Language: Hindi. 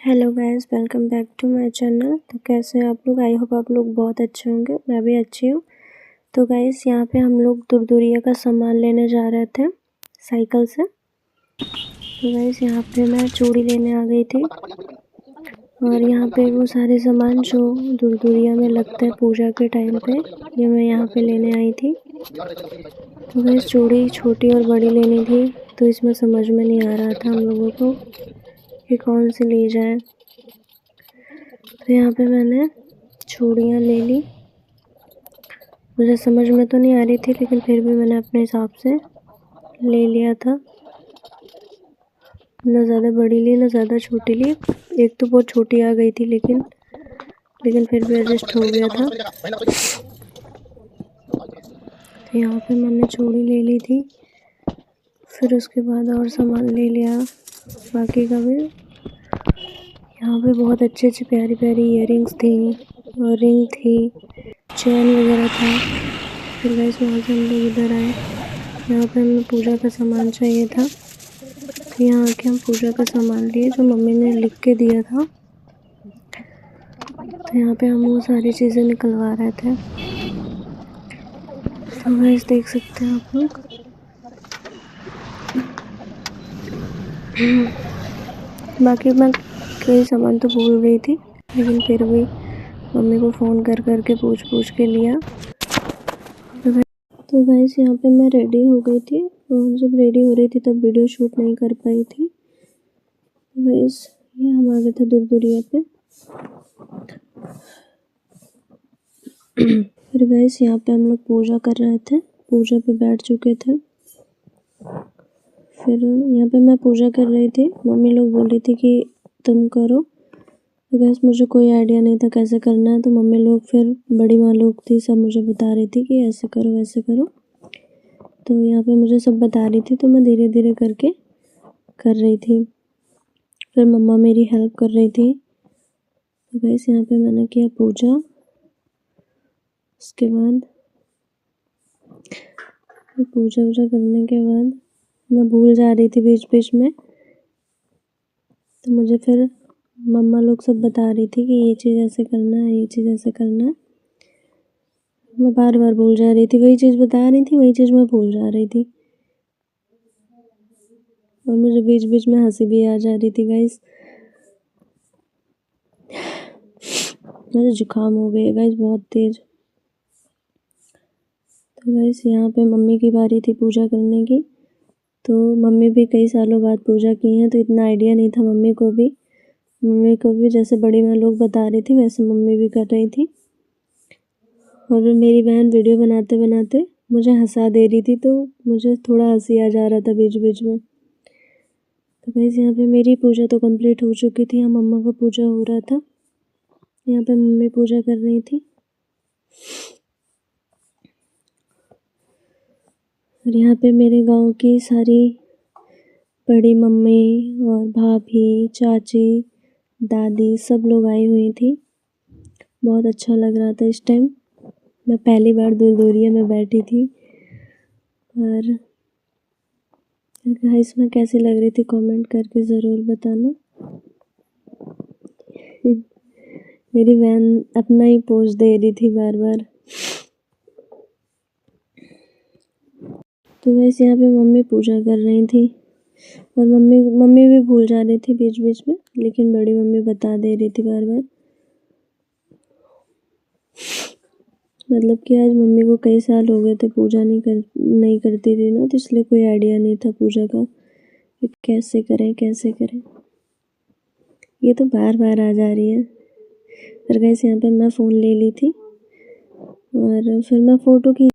Hello guys, welcome back to my channel. तो कैसे हैं आप लोग? आई होप आप लोग बहुत अच्छे होंगे। मैं भी अच्छी हूँ। तो गाइस यहाँ पे हम लोग दुरदुरिया का सामान लेने जा रहे थे साइकिल से। तो गाइस यहाँ पे मैं चूड़ी लेने आ गई थी और यहाँ पे वो सारे सामान जो दुरदुरिया में लगता है पूजा के टाइम पे, ये मैं यहाँ पे लेने आई थी। तो गाइस चूड़ी छोटी और बड़ी लेनी थी, तो इसमें समझ में नहीं आ रहा था हम लोगों को कि कौन सी ली जाए। तो यहाँ पे मैंने चूड़ियाँ ले ली। मुझे समझ में तो नहीं आ रही थी, लेकिन फिर भी मैंने अपने हिसाब से ले लिया था। ना ज़्यादा बड़ी ली ना ज़्यादा छोटी ली। एक तो बहुत छोटी आ गई थी, लेकिन फिर भी एडजस्ट हो गया था। तो यहाँ पे मैंने चूड़ी ले ली थी, फिर उसके बाद और सामान ले लिया बाकी का भी। यहाँ पे बहुत अच्छी अच्छी प्यारी प्यारी इयररिंग्स थी और रिंग थी, चेन वगैरह था। फिर गाइस वहाँ से हम लोग इधर आए। यहाँ पे हमें पूजा का सामान चाहिए था, तो यहाँ आके हम पूजा का सामान लिए जो मम्मी ने लिख के दिया था। तो यहाँ पे हम वो सारी चीज़ें निकलवा रहे थे। तो गाइस देख सकते हैं आप लोग। बाकी मैं कई सामान तो भूल गई थी, लेकिन फिर भी मम्मी को फ़ोन कर के पूछ के लिया। तो गाइस यहाँ पे मैं रेडी हो गई थी और जब रेडी हो रही थी तब वीडियो शूट नहीं कर पाई थी। गाइस ये हम आ गए थे दुरदुरिया पे। फिर गाइस यहाँ पे हम लोग पूजा कर रहे थे, पूजा पे बैठ चुके थे। फिर यहाँ पे मैं पूजा कर रही थी, मम्मी लोग बोल रही थी कि तुम करो। तो गाइस मुझे कोई आइडिया नहीं था कैसे करना है, तो मम्मी लोग फिर बड़ी माँ लोग थी, सब मुझे बता रही थी कि ऐसे करो वैसे करो। तो यहाँ पे मुझे सब बता रही थी, तो मैं धीरे धीरे करके कर रही थी। फिर मम्मा मेरी हेल्प कर रही थी। तो गाइस यहाँ पे मैंने किया पूजा। उसके बाद पूजा वूजा करने के बाद मैं भूल जा रही थी बीच बीच में, तो मुझे फिर मम्मा लोग सब बता रही थी कि ये चीज़ ऐसे करना है, ये चीज़ ऐसे करना है। मैं बार बार भूल जा रही थी, वही चीज़ बता रही थी, वही चीज़ मैं भूल जा रही थी और मुझे बीच बीच में हंसी भी आ जा रही थी। गाइस मुझे जुकाम हो गया गाइस बहुत तेज। तो गाइस यहाँ पे मम्मी की बारी थी पूजा करने की। तो मम्मी भी कई सालों बाद पूजा की हैं, तो इतना आइडिया नहीं था मम्मी को भी जैसे बड़ी माँ लोग बता रही थी वैसे मम्मी भी कर रही थी। और मेरी बहन वीडियो बनाते बनाते मुझे हंसा दे रही थी, तो मुझे थोड़ा हंसी आ जा रहा था बीच बीच में। तो गाइस यहाँ पे मेरी पूजा तो कंप्लीट हो चुकी थी, यहाँ मम्मा का पूजा हो रहा था। यहाँ पे मम्मी पूजा कर रही थी और यहाँ पे मेरे गांव की सारी बड़ी मम्मी और भाभी, चाची, दादी सब लोग आई हुई थी। बहुत अच्छा लग रहा था इस टाइम। मैं पहली बार दुरदुरिया में बैठी थी। और गाइस मैं कैसी लग रही थी कमेंट करके ज़रूर बताना। मेरी बहन अपना ही पोज दे रही थी बार बार। तो गाइस यहाँ पे मम्मी पूजा कर रही थी और मम्मी भी भूल जा रही थी बीच बीच में, लेकिन बड़ी मम्मी बता दे रही थी बार बार। मतलब कि आज मम्मी को कई साल हो गए थे पूजा नहीं करती थी ना, तो इसलिए कोई आइडिया नहीं था पूजा का कि कैसे करें। ये तो बार बार आ जा रही है। फिर गाइस यहाँ पे मैं फ़ोन ले ली थी और फिर मैं फ़ोटो की